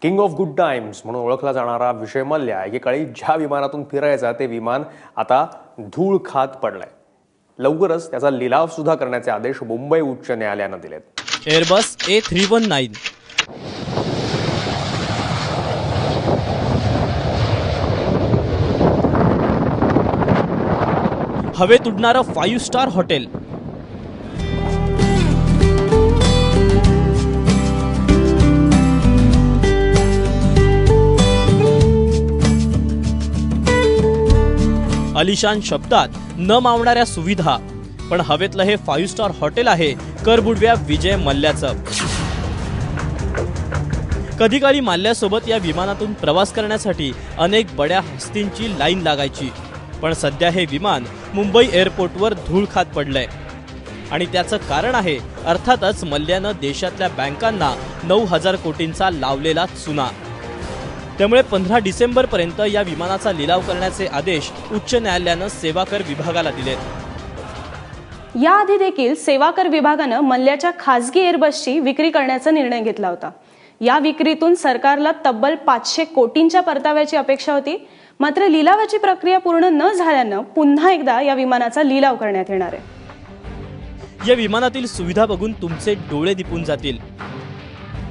King of good times म्हणून ओळखला जाणारा विजय मल्ल्या एकेकाळी ज्या विमानातून फिरायचा ते विमान आता धूळ खात पडलंय। लवकरच त्याचा लिलाव सुद्धा करण्याचे आदेश मुंबई उच्च न्यायालयाने दिलेत। एअरबस A319 हवेत उडणारं 5 स्टार हॉटेल, अलिशान शब्दात न मावणाऱ्या सुविधा, पण हवेतलं हे 5 स्टार हॉटेल आहे करबुडव्या विजय मल्ल्याचं। कधी काळी मल्ल्यासोबत या विमानातून प्रवास करण्यासाठी अनेक बड्या हस्तींची लाईन लागायची, पण सध्या हे विमान मुंबई एअरपोर्टवर धूळ खात पडलंय आणि त्याचं कारण आहे अर्थातच मल्ल्यानं देशातल्या बँकांना 9,000 कोटींचा लावलेला चुना। त्यामुळे 15 डिसेंबर पर्यंत या विमानाचा लिलाव करण्याचे आदेश उच्च न्यायालयानं सेवा कर विभागाला दिलेत। याआधी देखील सेवा कर विभागानं मल्ल्याच्या खासगी एअरबसची विक्री करण्याचा निर्णय घेतला होता। या विक्रीतून सरकारला तब्बल 500 कोटींच्या परताव्याची अपेक्षा होती, मात्र लिलावाची प्रक्रिया पूर्ण न झाल्यानं पुन्हा एकदा या विमानाचा लिलाव करण्यात येणार आहे। या विमानातील सुविधा बघून तुमचे डोळे दिपून जातील।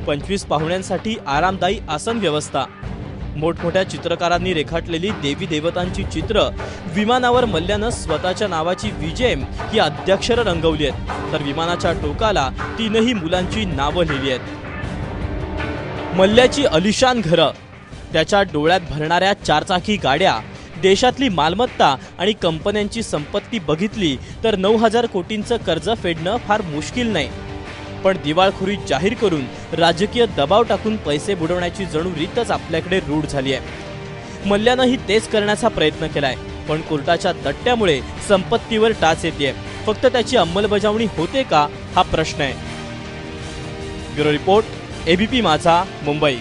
25 पाहुण्यांसाठी आरामदायी आसन व्यवस्था, मोठमोठ्या चित्रकारांनी रेखाटलेली देवी देवतांची चित्र, विमानावर मल्ल्यानं स्वतःच्या नावाची विजेम ही अद्याक्षरं रंगवली आहेत, तर विमानाच्या टोकाला 3ही मुलांची नावं लिहिली आहेत। मल्ल्याची अलिशान घरं, त्याच्या डोळ्यात भरणाऱ्या 4 चाकी गाड्या, देशातली मालमत्ता आणि कंपन्यांची संपत्ती बघितली तर 9,000 कोटींचं कर्ज फेडणं फार मुश्किल नाही, पण दिवाळखोरी जाहीर करून राजकीय दबाव टाकून पैसे बुडवण्याची जणू रीतच आपल्याकडे रूढ झाली आहे। मल्ल्यानंही तेच करण्याचा प्रयत्न केलाय, पण कोर्टाच्या तट्ट्यामुळे संपत्तीवर टाच येते। फक्त त्याची अंमलबजावणी होते का हा प्रश्न आहे। ब्युरो रिपोर्ट, ABP माझा, मुंबई।